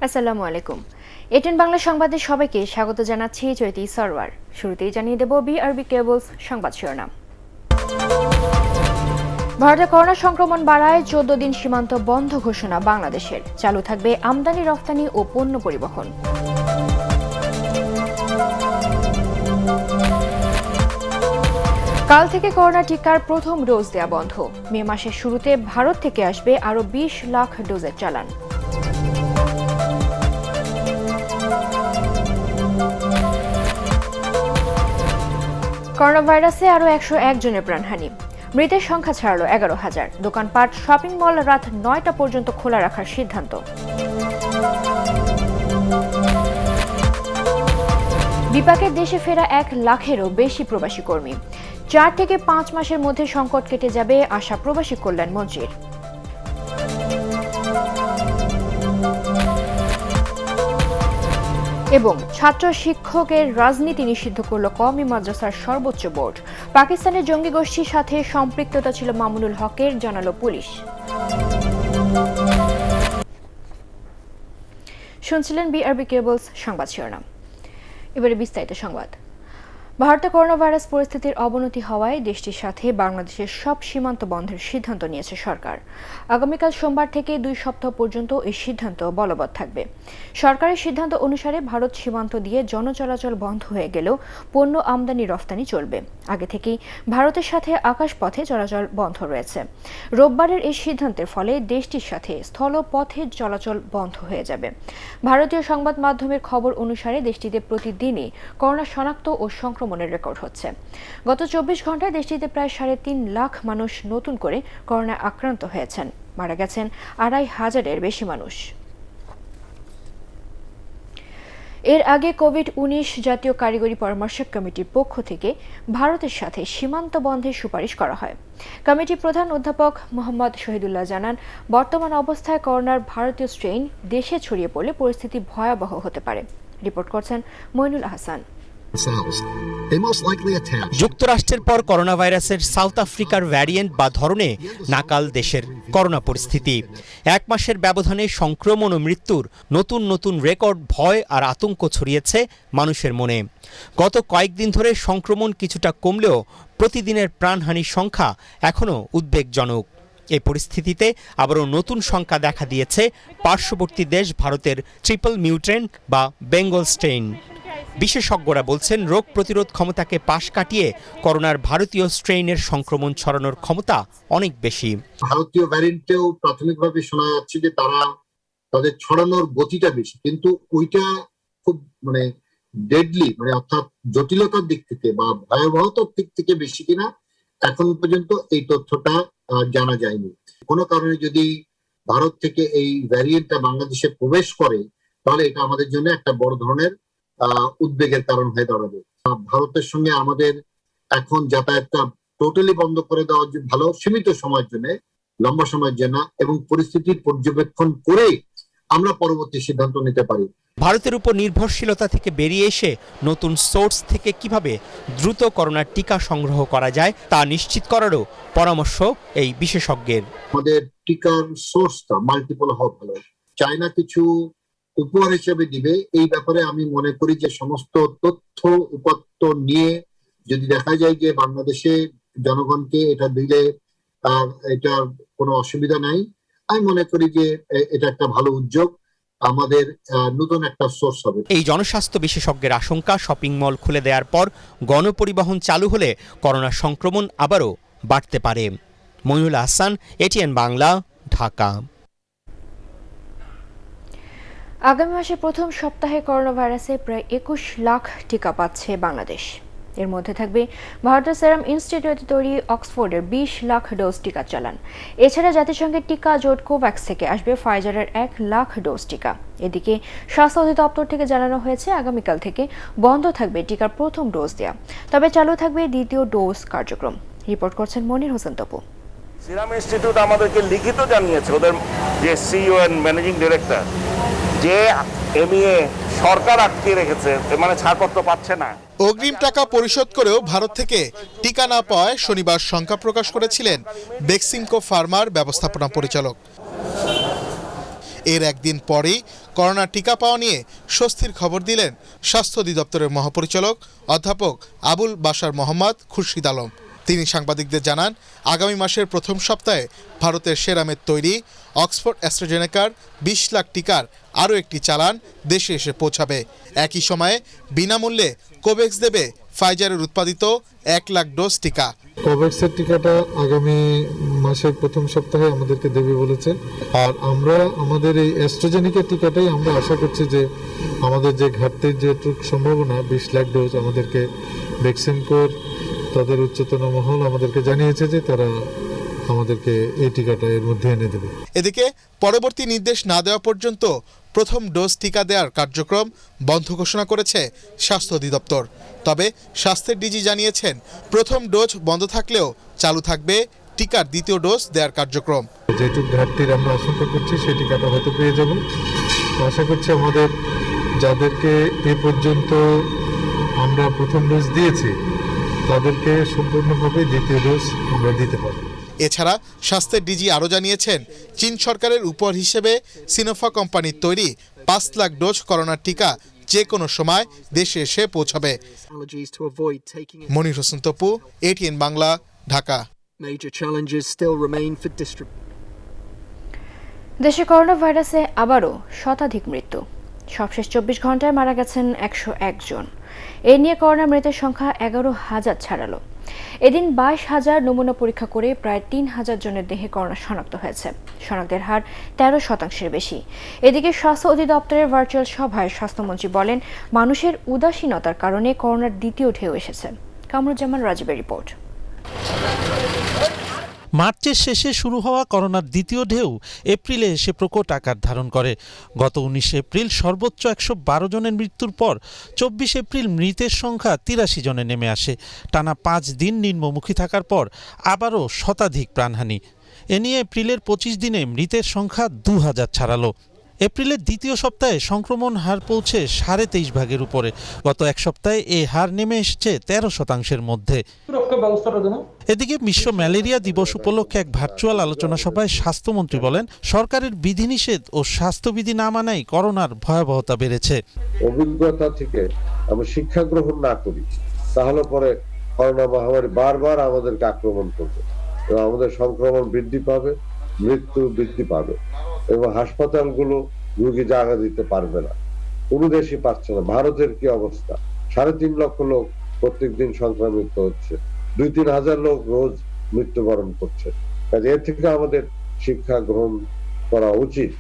আসসালামু আলাইকুম। এটিএন বাংলা সংবাদে সবাইকে স্বাগত জানাচ্ছি চৈতি সরওয়ার। শুরুতেই জানিয়ে দেব বিআরবি কেবলস সংবাদ শিরোনাম। ভারতে করোনা সংক্রমণ বাড়ায় 14 দিন সীমান্ত বন্ধ ঘোষণা বাংলাদেশের। চালু থাকবে আমদানি রফতানি ও পণ্য পরিবহন। কাল থেকে করোনা টিকার প্রথম ডোজ দেয়া বন্ধ। মে মাসের শুরুতে ভারত থেকে আসবে আরও 20 লাখ ডোজের চালান। করোনা ভাইরাসে আরও 101 জনের প্রাণহানি। মৃতের সংখ্যা ছাড়ল 11,000। দোকানপাট, শপিং মল রাত 9টা পর্যন্ত খোলা রাখার সিদ্ধান্ত। বিপাকের দেশে ফেরা 1 লাখেরও বেশি প্রবাসী কর্মী। 4 থেকে 5 মাসের মধ্যে সংকট কেটে যাবে আশা প্রবাসী কল্যাণ মন্ত্রীর। এবং ছাত্র শিক্ষকের রাজনীতি নিষিদ্ধ করল কওমি মাদ্রাসার সর্বোচ্চ বোর্ড। পাকিস্তানের জঙ্গি গোষ্ঠীর সাথে সম্পৃক্ততা ছিল মামুনুল হকের, জানালো পুলিশ। শুনছিলেন বিআরবি কেবলস সংবাদ শিরোনাম। এবারে বিস্তারিত সংবাদ। ভারতে করোনা ভাইরাস পরিস্থিতির অবনতি হওয়ায় দেশটির সাথে বাংলাদেশের সব সীমান্ত বন্ধের সিদ্ধান্ত নিয়েছে সরকার। আগামীকাল সোমবার থেকে 2 সপ্তাহ পর্যন্ত এই সিদ্ধান্ত বলবৎ থাকবে। সরকারের সিদ্ধান্ত অনুসারে ভারত সীমান্ত দিয়ে জনচলাচল বন্ধ হয়ে গেলেও পণ্য আমদানি রফতানি চলবে। আগে থেকেই ভারতের সাথে আকাশপথে চলাচল বন্ধ রয়েছে। রোববারের এই সিদ্ধান্তের ফলে দেশটির সাথে স্থলপথে চলাচল বন্ধ হয়ে যাবে। ভারতীয় সংবাদ মাধ্যমের খবর অনুসারে দেশটিতে প্রতিদিনই করোনা শনাক্ত ও সংক্রমণের রেকর্ড হচ্ছে। গত 24 ঘন্টায় দেশটিতে প্রায় 3.5 লাখ মানুষ নতুন করে করোনায় আক্রান্ত হয়েছেন। মারা গেছেন 2,500-এর বেশি মানুষ। এর আগে কোভিড-19 জাতীয় কারিগরি পরামর্শক কমিটির পক্ষ থেকে ভারতের সাথে সীমান্ত বন্ধের সুপারিশ করা হয়। কমিটির প্রধান অধ্যাপক মোহাম্মদ শহীদুল্লাহ জানান, বর্তমান অবস্থায় করোনার ভারতীয় স্ট্রেইন দেশে ছড়িয়ে পড়লে পরিস্থিতি ভয়াবহ হতে পারে। রিপোর্ট করছেন মইনুল আহসান। যুক্তরাষ্ট্রের পর করোনা ভাইরাসের সাউথ আফ্রিকার ভ্যারিয়েন্ট বা ধরনে নাকাল দেশের করোনা পরিস্থিতি। 1 মাসের ব্যবধানে সংক্রমণ ও মৃত্যুর নতুন নতুন রেকর্ড ভয় আর আতঙ্ক ছড়িয়েছে মানুষের মনে। গত কয়েকদিন ধরে সংক্রমণ কিছুটা কমলেও প্রতিদিনের প্রাণহানির সংখ্যা এখনও উদ্বেগজনক। এই পরিস্থিতিতে আবারও নতুন সংখ্যা দেখা দিয়েছে পার্শ্ববর্তী দেশ ভারতের ট্রিপল মিউটেন্ট বা বেঙ্গল স্ট্রেইন। বিশেষজ্ঞরা বলছেন, রোগ প্রতিরোধ ক্ষমতাকে পাশ কাটিয়ে করোনার ভারতীয় স্ট্রেইনের সংক্রমণ ছড়ানোর ক্ষমতা অনেক বেশি। ভারতীয় ভ্যারিয়েন্টেও প্রাথমিকভাবে শোনা যাচ্ছে যে তাদের ছড়ানোর গতিটা বেশি, কিন্তু ওইটা খুব ডেডলি অর্থাৎ জটিলতার দিক থেকে বা ভয়াবহতার দিক থেকে বেশি কিনা এখন পর্যন্ত এই তথ্যটা জানা যায়নি। কোনো কারণে যদি ভারত থেকে এই ভ্যারিয়েন্টটা বাংলাদেশে প্রবেশ করে তাহলে এটা আমাদের জন্য একটা বড় ধরনের উদ্বেগের কারণ হয়ে দাঁড়াবে। ভারতের সঙ্গে আমাদের এখন যাতায়াতটা টোটালি বন্ধ করে দেওয়া ভালো, সীমিত সময়ের জন্য, লম্বা সময়ের জন্য, এবং পরিস্থিতির পর্যবেক্ষণ করে আমরা পরবর্তী সিদ্ধান্ত নিতে পারি। ভারতের উপর নির্ভরশীলতা থেকে বেরিয়ে এসে নতুন সোর্স থেকে কিভাবে দ্রুত করোনার টিকা সংগ্রহ করা যায় তা নিশ্চিত করারও পরামর্শ এই বিশেষজ্ঞের। আমাদের টিকার সোর্সটা মাল্টিপল হওয়া ভালো। চায়না কিছু উপহার হিসেবে দিবে, এই ব্যাপারে আমি মনে করি যে সমস্ত তথ্য উপাত্ত নিয়ে যদি দেখা যায় যে বাংলাদেশে জনগণকে এটা দিলে এটা কোনো অসুবিধা নাই, আমি মনে করি যে এটা একটা ভালো উদ্যোগ, আমাদের নতুন একটা সোর্স হবে। এই জনস্বাস্থ্য বিশেষজ্ঞের আশঙ্কা, শপিং মল খুলে দেওয়ার পর গণপরিবহন চালু হলে করোনা সংক্রমণ আবারও বাড়তে পারে। মইনুল আহসান, এটিএন বাংলা, ঢাকা। আগামী মাসের প্রথম সপ্তাহে করোনা ভাইরাসে প্রায় 21 লাখ টিকা পাচ্ছে বাংলাদেশ। এর মধ্যে থাকবে ভারতের সেরাম ইনস্টিটিউটে তৈরি অক্সফোর্ডের 20 লাখ ডোজ টিকা চালান। এছাড়া জাতিসংঘের টিকা জোট কোভ্যাক্স থেকে আসবে ফাইজারের 1 লাখ ডোজ টিকা। এদিকে স্বাস্থ্য অধিদপ্তর থেকে জানানো হয়েছে, আগামীকাল থেকে বন্ধ থাকবে টিকার প্রথম ডোজ দেওয়া, তবে চালু থাকবে দ্বিতীয় ডোজ কার্যক্রম। রিপোর্ট করছেন মনির হোসেন তপু। সিরাম ইনস্টিটিউট আমাদেরকে লিখিত জানিয়েছে, ওদের যে সিইও এন্ড ম্যানেজিং ডিরেক্টর, যে এমইএ সরকার আটকে রেখেছে, মানে ছাড়পত্র পাচ্ছে না। অগ্রিম টাকা পরিশোধ করেও ভারত থেকে টিকা না পাওয়ায় শনিবার শঙ্কা প্রকাশ করেছিলেন বেক্সিমকো ফার্মার ব্যবস্থাপনা পরিচালক। এর একদিন পরেই করোনা টিকা পাওয়া নিয়ে স্বস্তির খবর দিলেন স্বাস্থ্য অধিদপ্তরের মহাপরিচালক অধ্যাপক আবুল বাশার মোহাম্মদ খুরশিদ আলম। তিনি সাংবাদিকদের জানান, আগামী মাসের প্রথম সপ্তাহে ভারতের সেরামের তৈরি অক্সফোর্ড অ্যাস্ট্রাজেনেকার 20 লাখ টিকার আরও একটি চালান দেশে এসে পৌঁছাবে। একই সময়ে বিনামূল্যে কোভ্যাক্স দেবে ফাইজারের উৎপাদিত 1 লাখ ডোজ টিকা। কোভ্যাক্সের টিকাটা আগামী মাসের প্রথম সপ্তাহে আমাদেরকে দেবে বলেছে। আর আমরা আমাদের এই অ্যাস্ট্রাজেনিকা টিকাটাই আমরা আশা করছি যে আমাদের যে ঘাটতির যেটুকু সম্ভাবনা 20 লাখ ডোজ আমাদেরকে ভ্যাকসিন কোর তাদের উচ্চতন মহল আমাদেরকে জানিয়েছে যে তারা আমাদেরকে এই টিকাটা এর মধ্যে এনে দেবে। এদিকে পরবর্তী নির্দেশ না দেওয়া পর্যন্ত প্রথম ডোজ টিকা দেওয়ার কার্যক্রম বন্ধ ঘোষণা করেছে স্বাস্থ্য অধিদপ্তর। তবে স্বাস্থ্যের ডিজি জানিয়েছেন, প্রথম ডোজ বন্ধ থাকলেও চালু থাকবে টিকার দ্বিতীয় ডোজ দেওয়ার কার্যক্রম। যেটুকু ঘাটতির আমরা আশঙ্কা করছি সেই টিকাটা হয়তো পেয়ে যাব। আশা করছি আমাদের যাদেরকে এ পর্যন্ত আমরা প্রথম ডোজ দিয়েছি তাদেরকে সম্পূর্ণভাবে দ্বিতীয় ডোজ আমরা দিতে পারব। এছাড়া স্বাস্থ্যের ডিজি আরও জানিয়েছেন, চীন সরকারের উপহার হিসেবে সিনোফা কোম্পানির তৈরি 5 লাখ ডোজ করোনার টিকা যে কোনো সময় দেশে এসে পৌঁছাবে। মনির হোসেন তপু, ATN বাংলা, ঢাকা। দেশে করোনা ভাইরাসে আবারও শতাধিক মৃত্যু। সবশেষ 24 ঘন্টায় মারা গেছেন 101 জন। এ নিয়ে করোনা মৃতের সংখ্যা 11,000 ছাড়ালো। এদিন 22,000 নমুনা পরীক্ষা করে প্রায় 3,000 জনের দেহে করোনা শনাক্ত হয়েছে। শনাক্তের হার 13% বেশি। এদিকে স্বাস্থ্য অধিদপ্তরের ভার্চুয়াল সভায় স্বাস্থ্যমন্ত্রী বলেন, মানুষের উদাসীনতার কারণে করোনার দ্বিতীয় ঢেউ এসেছে। কামরুজ্জামান রাজীবের রিপোর্ট। মার্চের শেষে শুরু হওয়া করোনার দ্বিতীয় ঢেউ এপ্রিলে এসে প্রকট আকার ধারণ করে। গত 19 এপ্রিল সর্বোচ্চ 112 জনের মৃত্যুর পর 24 এপ্রিল মৃতের সংখ্যা 83 জনে নেমে আসে। টানা 5 দিন নিম্নমুখী থাকার পর আবারও শতাধিক প্রাণহানি। এ নিয়ে এপ্রিলের 25 দিনে মৃতের সংখ্যা 2000 ছাড়ালো। এপ্রিলের দ্বিতীয় সপ্তাহে সংক্রমণ হার পৌঁছে 23.5 ভাগের উপরে। গত এক সপ্তাহে এই হার নেমে এসেছে 13% মধ্যে। এদিকে বিশ্ব ম্যালেরিয়া দিবস উপলক্ষে এক ভার্চুয়াল আলোচনা সভায় স্বাস্থ্যমন্ত্রী বলেন, সরকারের বিধিনিষেধ ও স্বাস্থ্যবিধি না মানায় করোনার ভয়াবহতা বেড়েছে। অভিজ্ঞতা থেকে আমরা শিক্ষা গ্রহণ না করি তাহলে পরে করোনা মহামারী বারবার আমাদেরকে আক্রমণ করবে এবং আমাদের সংক্রমণ বৃদ্ধি পাবে, মৃত্যু বৃদ্ধি পাবে এবং হাসপাতালগুলো রোগী জায়গা দিতে পারবে না। কোনো দেশই পারছে না। ভারতের কি অবস্থা, 3.5 লক্ষ লোক প্রত্যেকদিন সংক্রমিত হচ্ছে, 2-3 হাজার লোক রোজ মৃত্যুবরণ করছে। কাজে এর থেকে আমাদের শিক্ষা গ্রহণ করা উচিত।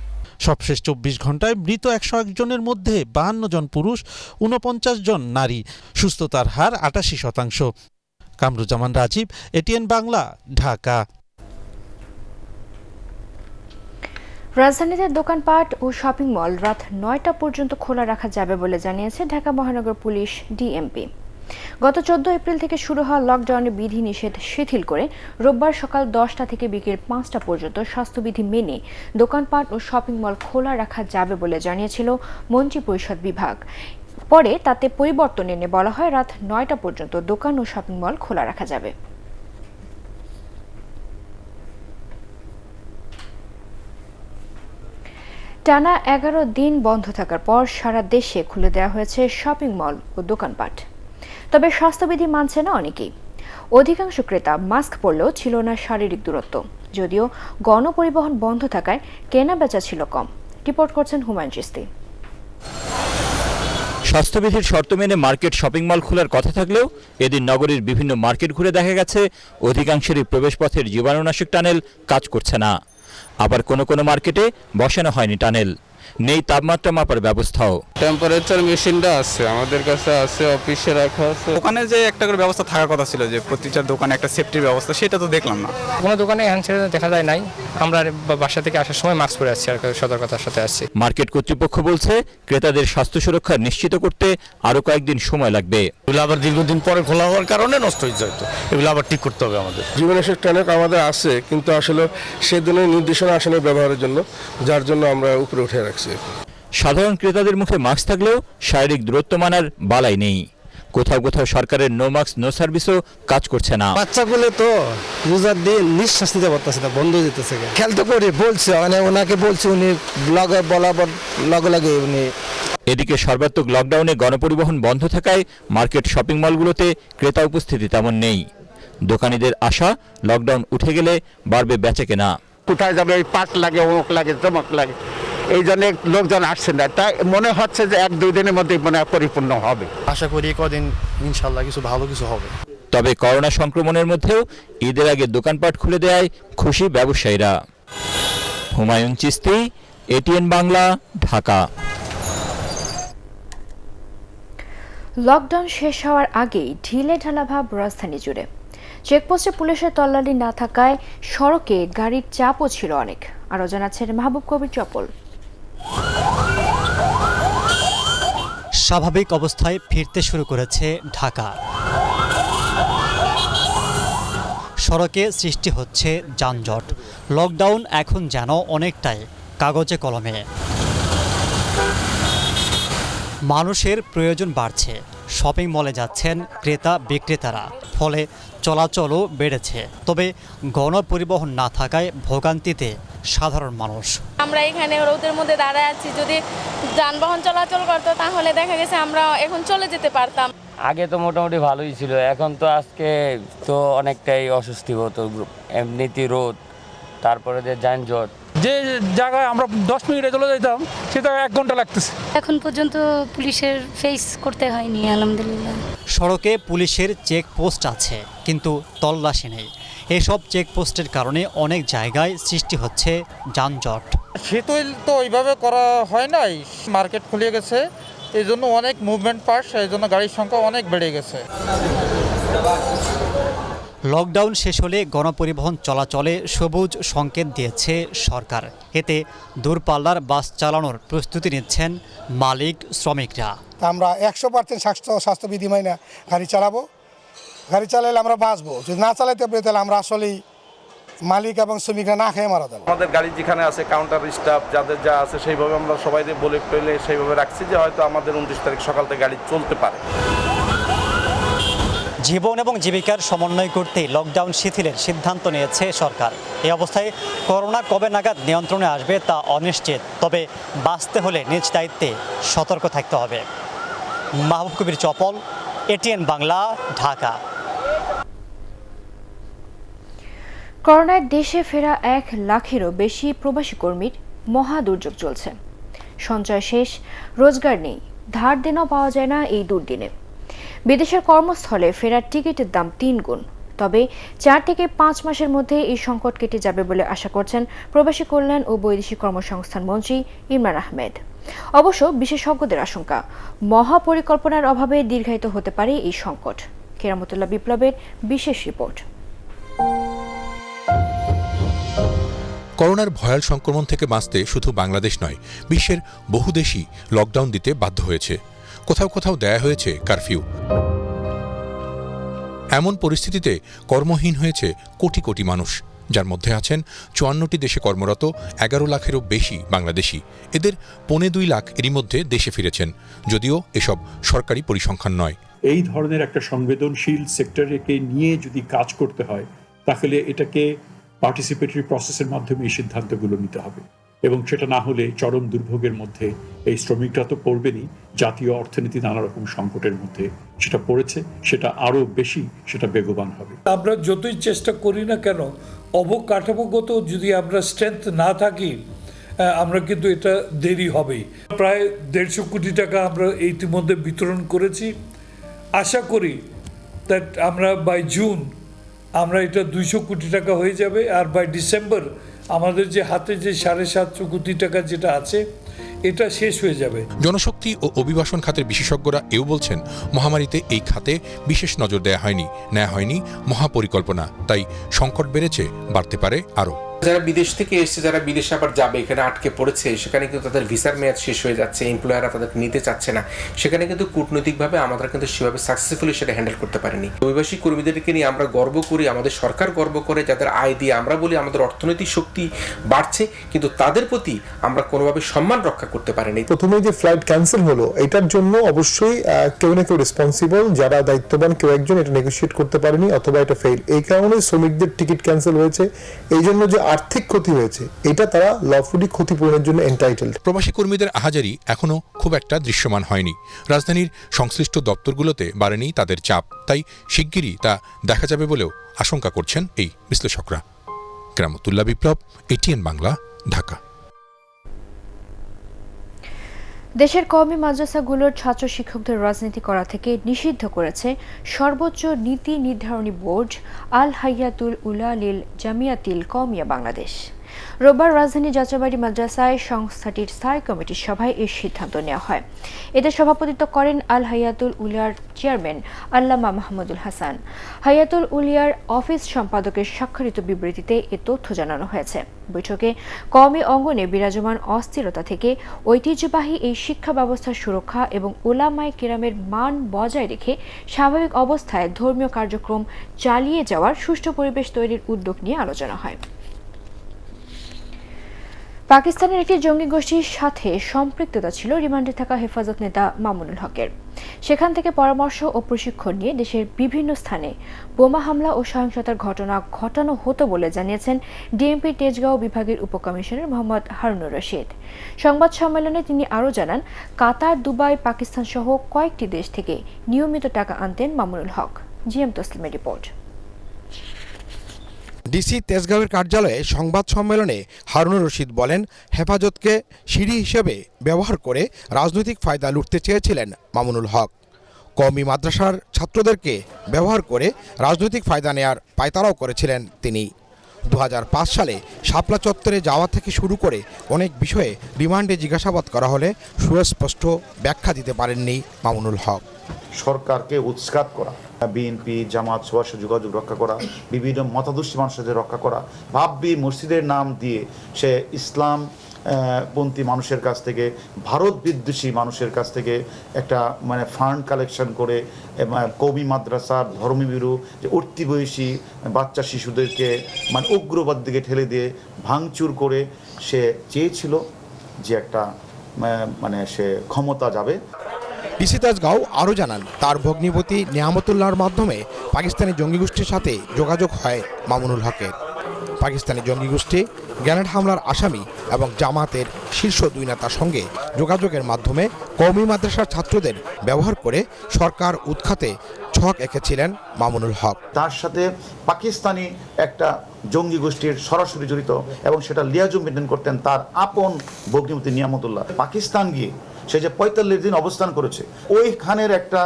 সবশেষ 24 ঘন্টায় মৃত 101 জনের মধ্যে 52 জন পুরুষ, 49 জন নারী। সুস্থতার হার 88%। কামরুজ্জামান রাজীব, ATN বাংলা, ঢাকা। রাজধানীতে দোকানপাট ও শপিং মল রাত 9টা পর্যন্ত খোলা রাখা যাবে বলে জানিয়েছে ঢাকা মহানগর পুলিশ ডিএমপি। গত 14 এপ্রিল থেকে শুরু হওয়া লকডাউনের বিধিনিষেধ শিথিল করে রোববার সকাল 10টা থেকে বিকেল 5টা পর্যন্ত স্বাস্থ্যবিধি মেনে দোকানপাট ও শপিং মল খোলা রাখা যাবে বলে জানিয়েছিল মন্ত্রিপরিষদ বিভাগ। পরে তাতে পরিবর্তন এনে বলা হয় রাত 9টা পর্যন্ত দোকান ও শপিং মল খোলা রাখা যাবে। টানা 11 দিন বন্ধ থাকার পর সারা দেশে খুলে দেওয়া হয়েছে শপিং মল ও দোকানপাট। তবে স্বাস্থ্যবিধি মানছে না অনেকেই। অধিকাংশ ক্রেতা মাস্ক পরলেও ছিল না শারীরিক দূরত্ব। যদিও গণপরিবহন বন্ধ থাকায় কেনা বেচা ছিল কম। রিপোর্ট করছেন হুমায়ুন চিস্তি। স্বাস্থ্যবিধির শর্ত মেনে মার্কেট শপিং মল খোলার কথা থাকলেও এদিন নগরীর বিভিন্ন মার্কেট ঘুরে দেখা গেছে অধিকাংশেরই প্রবেশপথের জীবাণুনাশক টানেল কাজ করছে না। আবার কোনো কোনো মার্কেটে বসানো হয়নি টানেল, নেই তাপমাত্রা মাপার ব্যবস্থাও। টেম্পারেচার মেশিনটা আছে আমাদের কাছে, আছে অফিসে রাখা আছে। দোকানে যে একটা করে ব্যবস্থা থাকার কথা ছিল, যে প্রতিটা দোকানে একটা সেফটির ব্যবস্থা, সেটা তো দেখলাম না। কোনো দোকানে হ্যান্ড স্যানিটাইজার দেখা যায় নাই। আমরা বাসা থেকে আসার সময় মাস্ক পরে আসছি আর সতর্কতার সাথে আসছি। মার্কেট কর্তৃপক্ষ বলছে ক্রেতাদের স্বাস্থ্য সুরক্ষা নিশ্চিত করতে আরো কয়েকদিন সময় লাগবে। এগুলো আবার দীর্ঘদিন পরে খোলা হওয়ার কারণে নষ্ট হয়ে যেত, এগুলো আবার ঠিক করতে হবে আমাদের। জীবাণুনাশক ট্যানেক আমাদের আছে, কিন্তু আসলে সেদিনের নির্দেশনা আসেনি ব্যবহারের জন্য, যার জন্য আমরা উপরে উঠে রাখছি। সাধারণ ক্রেতাদের মুখে মাস্ক থাকলেও শারীরিক দূরত্ব মানার বালাই নেই। কোথাও কোথাও সরকারের নো মাস্ক নো সার্ভিসও কাজ করছে না। বাচ্চাগুলো তো রোজার দিন নিঃশ্বাস নিতে পারতেছে না, বন্ধ হয়ে যেতেছে। খেয়াল তো করে বলছে, মানে ওনাকে বলছে, উনি ব্লগে বলার লগে লাগে উনি। এদিকে সর্বাত্মক লকডাউনে গণপরিবহন বন্ধ থাকায় মার্কেট শপিং মলগুলোতে ক্রেতা উপস্থিতি তেমন নেই। দোকানীদের আশা লকডাউন উঠে গেলে বাড়বে বেচাকেনা। কোথায় যাবে, ওই পাট লাগে, অমুক লাগে, চমক লাগে, এই জন্য লোকজন আসছে না। তাই মনে হচ্ছে যে 1-2 দিনের মধ্যে মনে পরিপূর্ণ হবে। আশা করি কদিন ইনশাল্লাহ কিছু ভালো কিছু হবে। তবে করোনা সংক্রমণের মধ্যেও ঈদের আগে দোকানপাট খুলে দেওয়ায় খুশি ব্যবসায়ীরা। হুমায়ুন চিস্তি, এটিএন বাংলা, ঢাকা। লকডাউন শেষ হওয়ার আগেই ঢিলে ঢালা ভাব রাজধানী জুড়ে। চেকপোস্টে পুলিশের তল্লাশি না থাকায় সড়কে গাড়ির চাপও ছিল অনেক। আরও জানাচ্ছেন মাহবুব কবির চপল। স্বাভাবিক অবস্থায় ফিরতে শুরু করেছে ঢাকা। সড়কে সৃষ্টি হচ্ছে যানজট। লকডাউন এখন যেন অনেকটাই কাগজে কলমে। মানুষের প্রয়োজন বাড়ছে, শপিং মলে যাচ্ছেন ক্রেতা বিক্রেতারা, ফলে চলাচলও বেড়েছে। তবে গণপরিবহন না থাকায় ভোগান্তিতে সাধারণ মানুষ। আমরা এখানে রোদের মধ্যে দাঁড়ায় আছি, যদি যানবাহন চলাচল করতো তাহলে দেখা গেছে আমরা এখন চলে যেতে পারতাম। আগে তো মোটামুটি ভালোই ছিল, এখন তো আজকে তো অনেকটাই অস্বস্তি হতো। এমনিতে রোদ, তারপরে যে যানজট, যে জায়গায় আমরা 10 মিনিটে চলে যেতাম সেটা 1 ঘন্টা লাগতেছে। এখন পর্যন্ত পুলিশের ফেস করতে হয়নি, আলহামদুলিল্লাহ। সড়কে পুলিশের চেকপোস্ট আছে, কিন্তু তল্লাশি নেই। এসব চেকপোস্টের কারণে অনেক জায়গায় সৃষ্টি হচ্ছে যানজট। শীতল তো ওইভাবে করা হয় নাই, মার্কেট খুলে গেছে, এই জন্য অনেক মুভমেন্ট পাস, এই জন্য গাড়ির সংখ্যা অনেক বেড়ে গেছে। লকডাউন শেষ হলে গণপরিবহন চলাচলে সবুজ সংকেত দিয়েছে সরকার। এতে দূরপাল্লার বাস চালানোর প্রস্তুতি নিচ্ছেন মালিক শ্রমিকরা। আমরা 100% স্বাস্থ্যবিধি মাইনা গাড়ি চালাবো। গাড়ি চালালে আমরা বাঁচবো, যদি না চালাতে পারি তাহলে আমরা আসলেই মালিক এবং শ্রমিকরা না খেয়ে মারা যাবে। আমাদের গাড়ি যেখানে আছে কাউন্টার স্টাফ যাদের যা আছে সেইভাবে আমরা সবাই বলে পেলে সেইভাবে রাখছি যে হয়তো আমাদের 29 তারিখ সকাল থেকে গাড়ি চলতে পারে। জীবন এবং জীবিকার সমন্বয় করতেই লকডাউন শিথিলের সিদ্ধান্ত নিয়েছে সরকার। এই অবস্থায় করোনা কবে নাগাদ নিয়ন্ত্রণে আসবে তা অনিশ্চিত। তবে বাঁচতে হলে নিজ দায়িত্বে সতর্ক থাকতে হবে। মাহবুব কবির চপল, এটিএন বাংলা, ঢাকা। করোনায় দেশে ফেরা 1 লাখেরও বেশি প্রবাসী কর্মীর মহা দুর্যোগ চলছে। সঞ্চয় শেষ, রোজগার নেই, ধার দেনাও পাওয়া যায় না এই দুর্দিনে। বিদেশের কর্মস্থলে ফেরার টিকিটের দাম 3 গুণ। তবে 4 থেকে 5 মাসের মধ্যে এই সংকট কেটে যাবে বলে আশা করছেন প্রবাসী কল্যাণ ও বৈদেশিক কর্মসংস্থান মন্ত্রী ইমরান আহমেদ। অবশ্য বিশেষজ্ঞদের আশঙ্কা, মহাপরিকল্পনার অভাবে দীর্ঘায়িত হতে পারে এই সংকট। কেরামতুল্লাহ বিপ্লবের বিশেষ রিপোর্ট। করোনার ভয়াল সংক্রমণ থেকে বাঁচতে শুধু বাংলাদেশ নয়, বিশ্বের বহু দেশই লকডাউন দিতে বাধ্য হয়েছে। কোথাও কোথাও দেয়া হয়েছে কারফিউ। এমন পরিস্থিতিতে কর্মহীন হয়েছে কোটি কোটি মানুষ, যার মধ্যে আছেন 54টি দেশে কর্মরত 11 লাখেরও বেশি বাংলাদেশি। এদের 2.25 লাখ এরই মধ্যে দেশে ফিরেছেন, যদিও এসব সরকারি পরিসংখ্যান নয়। এই ধরনের একটা সংবেদনশীল সেক্টরকে নিয়ে যদি কাজ করতে হয়, তাহলে এটাকে পার্টিসিপেটরি প্রসেসের মাধ্যমে এই সিদ্ধান্তগুলো নিতে হবে, এবং সেটা না হলে চরম দুর্ভোগের মধ্যে এই শ্রমিকরা তো পড়বেনই, জাতীয় অর্থনীতি নানা রকম সংকটের মধ্যে সেটা পড়েছে, সেটা আরো বেশি সেটা বেগবান হবে। আমরা যতই চেষ্টা করি না কেন, অবকাঠামোগত যদি আমরা স্ট্রেংথ না থাকি, আমরা কিন্তু এটা দেরি হবেই। প্রায় 150 কোটি টাকা আমরা ইতিমধ্যে বিতরণ করেছি। আশা করি দ্যাট আমরা বাই জুন আমরা এটা 200 কোটি টাকা হয়ে যাবে, আর বাই ডিসেম্বর আমাদের যে হাতে যে 750 কোটি টাকা যেটা আছে এটা শেষ হয়ে যাবে। জনশক্তি ও অভিবাসন খাতের বিশেষজ্ঞরা এও বলছেন, মহামারীতে এই খাতে বিশেষ নজর দেয়া হয়নি, নেওয়া হয়নি মহাপরিকল্পনা, তাই সংকট বেড়েছে, বাড়তে পারে আরও। যারা বিদেশ থেকে এসছে, যারা বিদেশে আবার যাবে, এখানে আটকে পড়েছে, সেখানে কিন্তু তাদের ভিসার মেয়াদ শেষ হয়ে যাচ্ছে, এমপ্লয়াররা তাদেরকে নিতে চাচ্ছে না, সেখানে কিন্তু কূটনৈতিকভাবে আমরা কিন্তু সেভাবে সাকসেসফুলি সেটা হ্যান্ডেল করতে পারিনি। অভিবাসী কর্মীদেরকে নিয়ে আমরা গর্ব করি, আমাদের সরকার গর্ব করে, যাদের আয় দিয়ে আমরা বলি আমাদের অর্থনৈতিক শক্তি বাড়ছে, কিন্তু তাদের প্রতি আমরা কোনোভাবে সম্মান রক্ষা করতে পারিনি। প্রথমে যে ফ্লাইট ক্যান্সেল ক্যান্সেল হলো, এটার জন্য অবশ্যই কেউ না কেউ রেসপন্সিবল, যারা দায়িত্ববান কেউ একজন এটা নেগোশিয়েট করতে পারেনি অথবা এটা ফেল। এই কারণে শ্রমিকদের টিকিট ক্যান্সেল হয়েছে, এই জন্য যে আর্থিক ক্ষতি হয়েছে এটা তারা লফুলি ক্ষতিপূরণের জন্য এন্টাইটেলড। প্রবাসী কর্মীদের আহাজারি এখনও খুব একটা দৃশ্যমান হয়নি। রাজধানীর সংশ্লিষ্ট দপ্তরগুলোতে বাড়েনি তাদের চাপ, তাই শিগগিরই তা দেখা যাবে বলেও আশঙ্কা করছেন এই বিশ্লেষকরা। কেরামতুল্লাহ বিপ্লব, এটিএন বাংলা, ঢাকা। দেশের কওমি মাদ্রাসাগুলোর ছাত্র শিক্ষকদের রাজনীতি করা থেকে নিষিদ্ধ করেছে সর্বোচ্চ নীতি নির্ধারণী বোর্ড আল হাইয়াতুল উলা লিল জামিয়াতিল কওমিয়া বাংলাদেশ। রোববার রাজধানী যাত্রাবাড়ী মাদ্রাসায় সংস্থাটির স্থায়ী কমিটির সভায় এই সিদ্ধান্ত নেওয়া হয়। এতে সভাপতিত্ব করেন আল হাইয়াতুল উলিয়ার চেয়ারম্যান আল্লামা মাহমুদুল হাসান। হাইয়াতুল উলিয়ার অফিস সম্পাদকের স্বাক্ষরিত বিবৃতিতে এ তথ্য জানানো হয়েছে। বৈঠকে কওমি অঙ্গনে বিরাজমান অস্থিরতা থেকে ঐতিহ্যবাহী এই শিক্ষা ব্যবস্থার সুরক্ষা এবং উলামায়ে কেরামের মান বজায় রেখে স্বাভাবিক অবস্থায় ধর্মীয় কার্যক্রম চালিয়ে যাওয়ার সুষ্ঠু পরিবেশ তৈরির উদ্যোগ নিয়ে আলোচনা হয়। পাকিস্তানের একটি জঙ্গি গোষ্ঠীর সাথে সম্পৃক্ততা ছিল রিমান্ডে থাকা হেফাজত নেতা মামুনুল হকের। সেখান থেকে পরামর্শ ও প্রশিক্ষণ নিয়ে দেশের বিভিন্ন স্থানে বোমা হামলা ও সহিংসতার ঘটনা ঘটানো হতো বলে জানিয়েছেন ডিএমপি তেজগাঁও বিভাগের উপকমিশনার মোহাম্মদ হারুনুর রশিদ। সংবাদ সম্মেলনে তিনি আরও জানান, কাতার, দুবাই, পাকিস্তান সহ কয়েকটি দেশ থেকে নিয়মিত টাকা আনতেন মামুনুল হক। জিএম তসলিমের রিপোর্ট। ডিসি তেজগাঁওয়ের কার্যালয়ে সংবাদ সম্মেলনে হারুনুর রশিদ বলেন, হেফাজতকে সিঁড়ি হিসেবে ব্যবহার করে রাজনৈতিক ফায়দা লুটতে চেয়েছিলেন মামুনুল হক। কওমি মাদ্রাসার ছাত্রদেরকে ব্যবহার করে রাজনৈতিক ফায়দা নেয়ার পায়তারাও করেছিলেন তিনি। 2005 সালে শাপলা চত্বরে যাওয়া থেকে শুরু করে অনেক বিষয়ে রিমান্ডে জিজ্ঞাসাবাদ করা হলে সুস্পষ্ট ব্যাখ্যা দিতে পারেননি মামুনুল হক। সরকারকে উৎখাত করা, বিএনপি জামাত সবার সাথে যোগাযোগ রক্ষা করা, বিভিন্ন মতাদর্শী মানুষের সাথে রক্ষা করা, ভাববি মসজিদের নাম দিয়ে সে ইসলাম পন্থী মানুষের কাছ থেকে, ভারত বিদ্বেষী মানুষের কাছ থেকে একটা ফান্ড কালেকশন করে কওমি মাদ্রাসার ধর্মভীরু যে উঠতি বয়সী বাচ্চা শিশুদেরকে উগ্রবাদ দিকে ঠেলে দিয়ে ভাঙচুর করে সে চেয়েছিল যে একটা সে ক্ষমতা যাবে। ডিসি তেজগাঁও আরও জানান, তার ভগ্নিপতি নিয়ামতুল্লাহর মাধ্যমে পাকিস্তানি জঙ্গি গোষ্ঠীর সাথে যোগাযোগ হয় মামুনুল হকের। পাকিস্তানি জঙ্গি গোষ্ঠী গ্রেনেড হামলার আসামি এবং জামাতের শীর্ষ 2 নেতার সঙ্গে যোগাযোগের মাধ্যমে কওমি মাদ্রাসার ছাত্রদের ব্যবহার করে সরকার উৎখাতে ছক এঁকেছিলেন মামুনুল হক। তার সাথে পাকিস্তানি একটা জঙ্গি গোষ্ঠীর সরাসরি জড়িত এবং সেটা লিয়াজু মেনটেন করতেন তার আপন ভগ্নিপতি নিয়ামতুল্লাহ। পাকিস্তান গিয়ে সে যে 45 দিন অবস্থান করেছে, ওইখানের একটা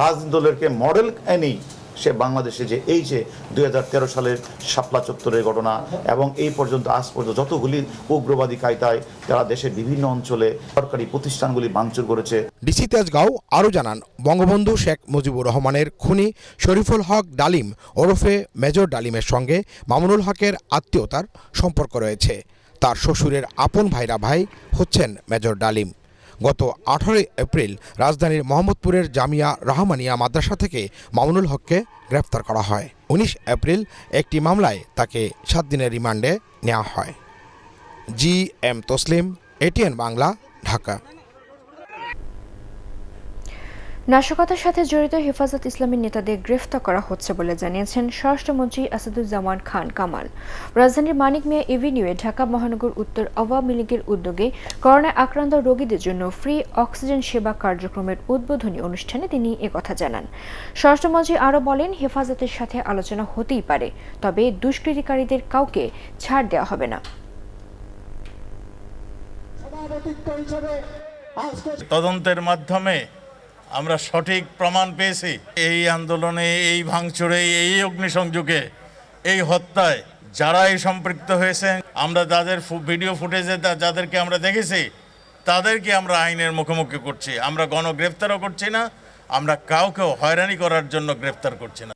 রাজনৈতিক দলেরকে মডেল এনেই সে বাংলাদেশে যে এই যে 2013 সালের শাপলা চত্বরের ঘটনা এবং এই পর্যন্ত আজ পর্যন্ত যতগুলি উগ্রবাদী কায়দায় যারা দেশের বিভিন্ন অঞ্চলে সরকারি প্রতিষ্ঠানগুলি ভাঙচুর করেছে। ডিসি তেজগাঁও আরও জানান, বঙ্গবন্ধু শেখ মুজিবুর রহমানের খুনি শরীফুল হক ডালিম ওরফে মেজর ডালিমের সঙ্গে মামুনুল হকের আত্মীয়তার সম্পর্ক রয়েছে। তার শ্বশুরের আপন ভাইরা ভাই হচ্ছেন মেজর ডালিম। গত 18 এপ্রিল রাজধানীর মোহাম্মদপুরের জামিয়া রহমানিয়া মাদ্রাসা থেকে মামুনুল হককে গ্রেফতার করা হয়। 19 এপ্রিল একটি মামলায় তাকে 7 দিনের রিমান্ডে নেওয়া হয়। GM Taslim, ATN Bangla, Dhaka. নাশকতার সাথে জড়িত হেফাজত ইসলামের নেতাদের গ্রেফতার করা হচ্ছে বলে জানিয়েছেন স্বরাষ্ট্রমন্ত্রী আসাদুজ্জামান খান কামাল। রাজধানীর মানিক মিয়া এভিনিউয়ে ঢাকা মহানগর উত্তর আওয়ামী লীগের উদ্যোগে করোনায় আক্রান্ত রোগীদের জন্য ফ্রি অক্সিজেন সেবা কার্যক্রমের উদ্বোধনী অনুষ্ঠানে তিনি একথা জানান। স্বরাষ্ট্রমন্ত্রী আরও বলেন, হেফাজতের সাথে আলোচনা হতেই পারে, তবে দুষ্কৃতিকারীদের কাউকে ছাড় দেওয়া হবে না। তদন্তের মাধ্যমে আমরা সঠিক প্রমাণ পেয়েছি, এই আন্দোলনে, এই ভাঙচুরে, এই অগ্নিসংযোগে, এই হত্যায় যারাই সম্পৃক্ত হয়েছে, আমরা যাদের ভিডিও ফুটেজে যাদেরকে আমরা দেখেছি তাদেরকে আমরা আইনের মুখোমুখি করছি। আমরা গণগ্রেফতারও করছি না, আমরা কাউকেও হয়রানি করার জন্য গ্রেফতার করছি না।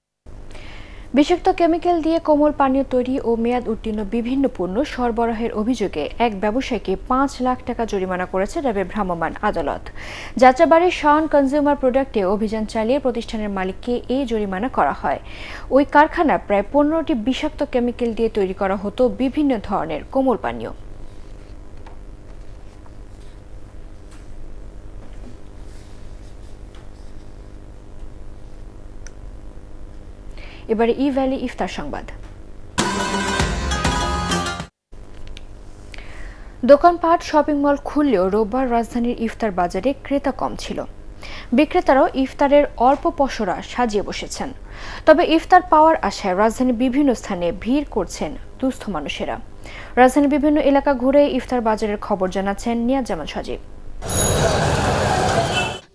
বিষাক্ত কেমিক্যাল দিয়ে কোমল পানীয় তৈরি ও মেয়াদ উত্তীর্ণ বিভিন্ন পণ্য সরবরাহের অভিযোগে এক ব্যবসায়ীকে 5 লাখ টাকা জরিমানা করেছে র্যাবের ভ্রাম্যমাণ আদালত। যাত্রাবাড়ির শাওন কনজিউমার প্রোডাক্টে অভিযান চালিয়ে প্রতিষ্ঠানের মালিককে এই জরিমানা করা হয়। ওই কারখানায় প্রায় 15টি বিষাক্ত কেমিক্যাল দিয়ে তৈরি করা হতো বিভিন্ন ধরনের কোমল পানীয়। এবারে ই ভ্যালি ইফতার সংবাদ। দোকানপাট শপিং মল খুললেও রোববার রাজধানীর ইফতার বাজারে ক্রেতা কম ছিল। বিক্রেতারাও ইফতারের অল্প পসরা সাজিয়ে বসেছেন। তবে ইফতার পাওয়ার আশায় রাজধানীর বিভিন্ন স্থানে ভিড় করছেন দুস্থ মানুষেরা। রাজধানীর বিভিন্ন এলাকা ঘুরে ইফতার বাজারের খবর জানাচ্ছেন নিয়াজ জামান সজীব।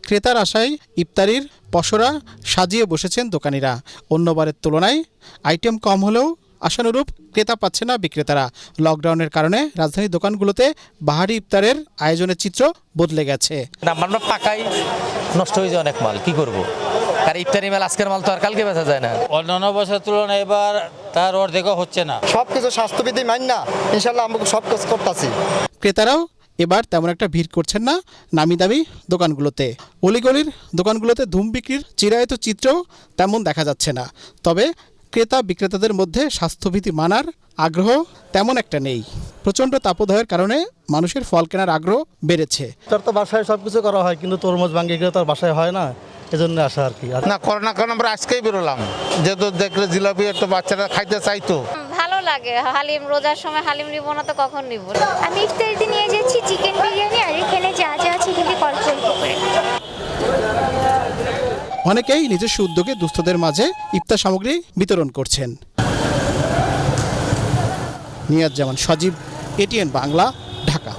ক্রেতার আশায় ইফতারির পসরা সাজিয়ে বসেছেন দোকানিরা। অন্যবারের তুলনায় আইটেম কম হলেও আশানুরূপ ক্রেতা পাচ্ছে না বিক্রেতারা। লকডাউনের কারণে রাজধানীর দোকানগুলোতে বাহারি ইফতারের আয়োজনের চিত্র বদলে গেছে। আমরা পাকাই নষ্ট হয়ে যায় অনেক মাল, কি করব? আর ইফতারি মাল আজকের মাল তো আর কালকে বেচা যায় না। অন্যান্য বছরের তুলনায় এবার তার অর্ধেকও হচ্ছে না। সবকিছু স্বাস্থ্যবিধি মান্য না, ইনশাল্লাহ আমরা সব কাজ করতেছি। ক্রেতারাও এবার তেমন একটা ভিড় করছেন না নামি দামি দোকানগুলোতে। অলিগলির দোকানগুলোতে ধুম বিক্রির চিরায়ত চিত্রও তেমন দেখা যাচ্ছে না। তবে ক্রেতা বিক্রেতাদের মধ্যে স্বাস্থ্যভীতি মানার আগ্রহ তেমন একটা নেই। প্রচণ্ড তাপদাহের কারণে মানুষের ফল কেনার আগ্রহ বেড়েছে। তার তো বাসায় সবকিছু করা হয়, কিন্তু তরমুজ ভাঙ্গি গেলে তার বাসায় হয় না, এজন্য আসা আর কি। না করোনার কারণে আমরা আজকেই বেরোলাম, যেহেতু দেখলে জিলাপি একটু বাচ্চারা খাইতে চাইতো। ভালো লাগে হালিম, রোজার সময় হালিম নিব না তো কখন নিব? আমি ইফতারিতে নিয়ে যাচ্ছি চিকেন বিরিয়ানি আর এখানে যা যা আছে এখানে অল্প অল্প করে। অনেকেই নিজস্ব উদ্যোগে দুস্থদের মাঝে ইফতার সামগ্রী বিতরণ করছেন। নিয়াজ জামান সজীব, এটিএন বাংলা, ঢাকা।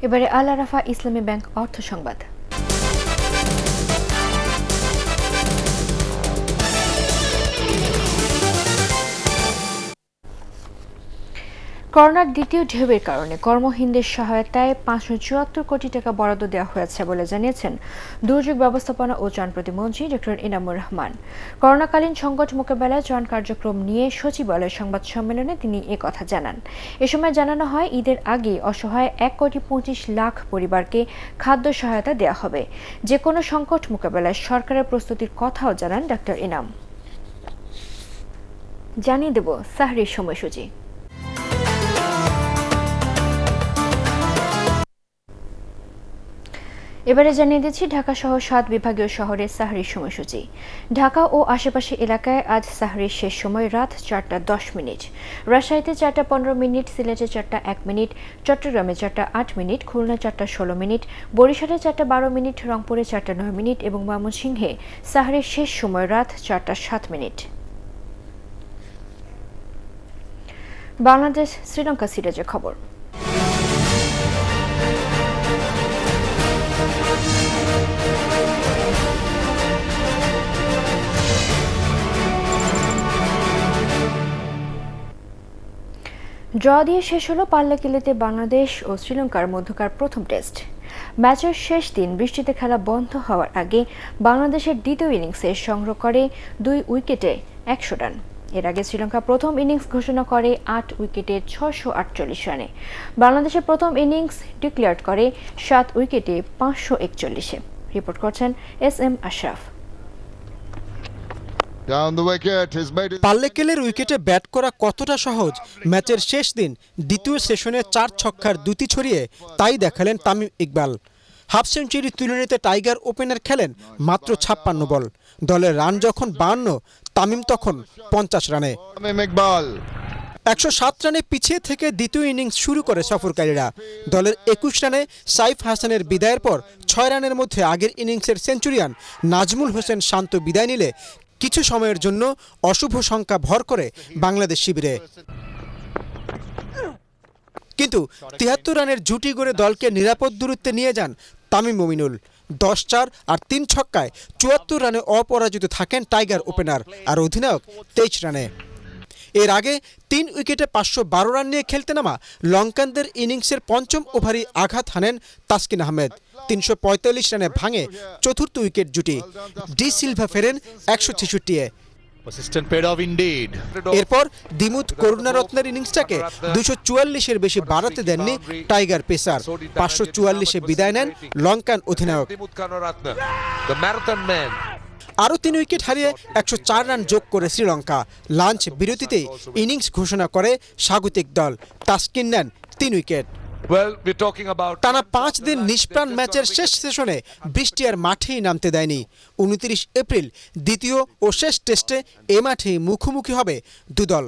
এবারে আল আরাফা ইসলামী ব্যাংক অর্থ সংবাদ। করোনার দ্বিতীয় ঢেউয়ের কারণে কর্মহীনদের সহায়তায় 574 কোটি টাকা বরাদ্দ দেওয়া হয়েছে বলে জানিয়েছেন দুর্যোগ ব্যবস্থাপনা ও ত্রাণ প্রতিমন্ত্রী ডক্টর ইনামুর রহমান। করোনাকালীন সংকট মোকাবেলায় ত্রাণ কার্যক্রম নিয়ে সচিবালয়ের সংবাদ সম্মেলনে তিনি কথা জানান। এ সময় জানানো হয়, ঈদের আগে অসহায় 1,25,00,000 পরিবারকে খাদ্য সহায়তা দেওয়া হবে। যে কোনো সংকট মোকাবেলায় সরকারের প্রস্তুতির কথাও জানান ডক্টর ইনাম। জানিয়ে দেব সাহরির সময়সূচি। এবারে জানিয়ে দিচ্ছি ঢাকা সহ 7 বিভাগীয় শহরের সাহরির সময়সূচি। ঢাকা ও আশেপাশে এলাকায় আজ সাহরির শেষ সময় রাত 4:10। রাজশাহীতে 4:15, সিলেটে 4:01, চট্টগ্রামে 4:08, খুলনা 4:16, বরিশালে 4:12, রংপুরে 4:09 এবং ময়মনসিংহে সাহরির শেষ সময় রাত 4:07। বাংলাদেশ শ্রীলঙ্কা সিরিজের খবর। ড্র দিয়ে শেষ হলো পাল্লাকিলিতে বাংলাদেশ ও শ্রীলঙ্কার মধ্যকার প্রথম টেস্ট। ম্যাচের শেষ দিন বৃষ্টিতে খেলা বন্ধ হওয়ার আগে বাংলাদেশের দ্বিতীয় ইনিংসে সংগ্রহ করে 2 উইকেটে 100 রান। এর আগে শ্রীলঙ্কা প্রথম ইনিংস ঘোষণা করে 8 উইকেটে 648 রানে। বাংলাদেশের প্রথম ইনিংস ডিক্লেয়ার করে 7 উইকেটে 541-এ। রিপোর্ট করছেন SM আশরাফ। পাল্লেকেলের উইকেটে ব্যাট করা কতটা সহজ ম্যাচের শেষ দিন দ্বিতীয় সেশনে 4 ছক্কার দুটি ছড়িয়ে তাই দেখালেন তামিম ইকবাল। হাফ সেঞ্চুরি তুলে নিতে টাইগার ওপেনার খেলেন মাত্র 56 বল। দলের রান যখন 52, তামিম তখন 50 রানে। 107 রানে পিছিয়ে থেকে দ্বিতীয় ইনিংস শুরু করে সফরকারীরা। দলের 21 রানে সাইফ হাসানের বিদায়ের পর 6 রানের মধ্যে আগের ইনিংসের সেঞ্চুরিয়ান নাজমুল হোসেন শান্ত বিদায় নিলে কিছু সময়ের জন্য অশুভ সংখ্যা ভর করে বাংলাদেশ শিবিরে। কিন্তু 73 রানের জুটি গড়ে দলকে নিরাপদ দূরত্বে নিয়ে যান তামিম মমিনুল। 10-4 আর 3 ছক্কায় 74 রানে অপরাজিত থাকেন টাইগার ওপেনার আর অধিনায়ক 23 রানে। এর আগে 3 উইকেটে 512 রান নিয়ে খেলতে নামা লঙ্কানদের ইনিংসের পঞ্চম ওভারই আঘাত হানেন তাসকিন আহমেদ। 345 রানে ভাঙে চতুর্থ উইকেট জুটি। ডি সিলভা ফেরেন 166-এ। এরপর দিমুথ করুণারত্নের ইনিংসটাকে 244-এর বেশি বাড়াতে দেননি টাইগার পেসার। 544-এ বিদায় নেন লঙ্কান অধিনায়ক। আরও 3 উইকেট হারিয়ে 104 রান যোগ করে শ্রীলঙ্কা। লাঞ্চ বিরতিতেই ইনিংস ঘোষণা করে স্বাগতিক দল। তাসকিন নেন 3 উইকেট। টানা 5 দিন নিষ্প্রাণ ম্যাচের শেষ সেশনে বৃষ্টি আর মাঠেই নামতে দেয়নি। 29 এপ্রিল দ্বিতীয় ও শেষ টেস্টে এ মাঠে মুখোমুখি হবে দু দল।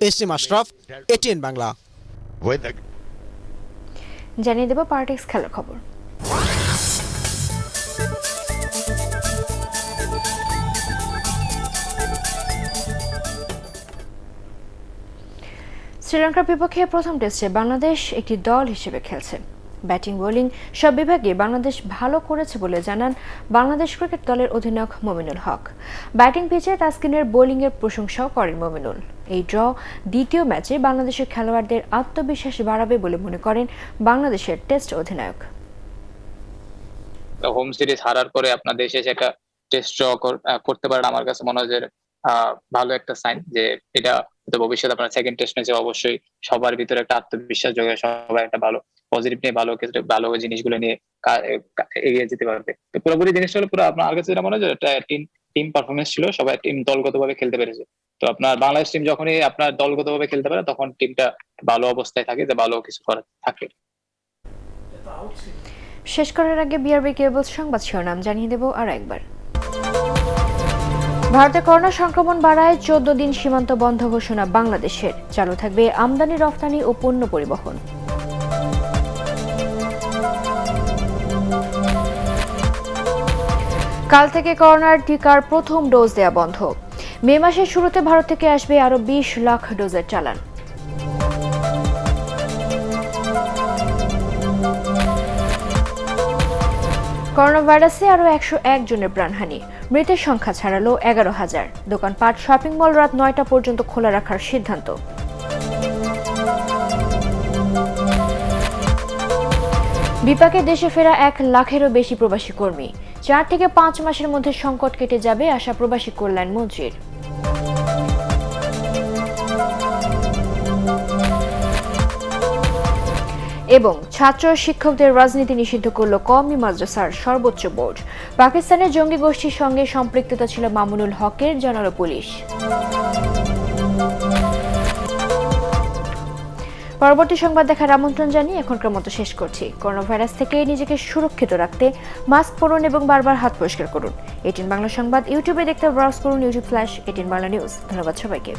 SM Ashraf, ATN Bangla. জানিয়ে দেব পার্টিক্স খেলার খবর। শ্রীলঙ্কার বিপক্ষে প্রথম টেস্টে বাংলাদেশ একটি দল হিসেবে খেলছে। ব্যাটিং বোলিং সব বিভাগে বাংলাদেশ ভালো করেছে বলে জানান বাংলাদেশ ক্রিকেট দলের অধিনায়ক মমিনুল হক। ব্যাটিং পিচে তাসকিনের বোলিংয়ের প্রশংসাও করেন মমিনুল। এই ড্র দ্বিতীয় ম্যাচে বাংলাদেশের খেলোয়াড়দের আত্মবিশ্বাস বাড়াবে বলে মনে করেন বাংলাদেশের টেস্ট অধিনায়ক। হোম সিরিজ হারার পরে আপনার দেশে একটা টেস্ট ড্র করতে পারেন, আমার কাছে মনে হয় যে ভালো একটা সাইন, যে এটা ভবিষ্যতে আপনার সেকেন্ড টেস্ট ম্যাচে অবশ্যই সবার ভিতরে একটা আত্মবিশ্বাস যোগায়, সবাই একটা ভালো পজিটিভ নিয়ে ভালো জিনিসগুলো নিয়ে এগিয়ে যেতে পারবে। পুরোপুরি জিনিসটা হলো পুরো আপনার কাছে যেটা মনে হয় একটা টিম পারফরমেন্স ছিল, সবাই টিম দলগতভাবে খেলতে পেরেছে। তো আপনার বাংলাদেশ টিম যখনই আপনার দলগতভাবে খেলতে পারে তখন টিমটা ভালো অবস্থায় থাকে, যে ভালো কিছু করার থাকে। শেষ করার আগে বিআরবি কেবলস সংবাদ শিরোনাম জানিয়ে দেব আর একবার। ভারতে করোনা সংক্রমণ বাড়ায় 14 দিন সীমান্ত বন্ধ ঘোষণা বাংলাদেশের। চালু থাকবে আমদানি রফতানি ও পণ্য পরিবহন। কাল থেকে করোনার টিকার প্রথম ডোজ দেয়া বন্ধ। মে মাসের শুরুতে ভারত থেকে আসবে আরো 20 লাখ ডোজের চালান। করোনা ভাইরাসে আরো 101 জনের প্রাণহানি। মৃতের সংখ্যা ছাড়ালো 11,000। দোকানপাট, শপিং মল রাত 9টা পর্যন্ত খোলা রাখার সিদ্ধান্ত। বিপাকে দেশে ফেরা 1 লাখেরও বেশি প্রবাসী কর্মী। 4 থেকে 5 মাসের মধ্যে সংকট কেটে যাবে আশা প্রবাসী কল্যাণ মন্ত্রীর। এবং ছাত্র শিক্ষকদের রাজনীতি নিষিদ্ধ করল কওমি মাদ্রাসার সর্বোচ্চ বোর্ড। পাকিস্তানের জঙ্গি গোষ্ঠীর সঙ্গে সম্পৃক্ততা ছিল মামুনুল হকের, জানালো পুলিশ। পরবর্তী সংবাদ দেখার আমন্ত্রণ জানিয়ে এখনকার মতো শেষ করছি। করোনা ভাইরাস থেকে নিজেকে সুরক্ষিত রাখতে মাস্ক পরুন এবং বারবার হাত পরিষ্কার করুন। এটিএন বাংলা সংবাদ ইউটিউবে দেখতে ব্রাউজ করুন, YouTube/এটিএন বাংলা নিউজ। ধন্যবাদ সবাইকে।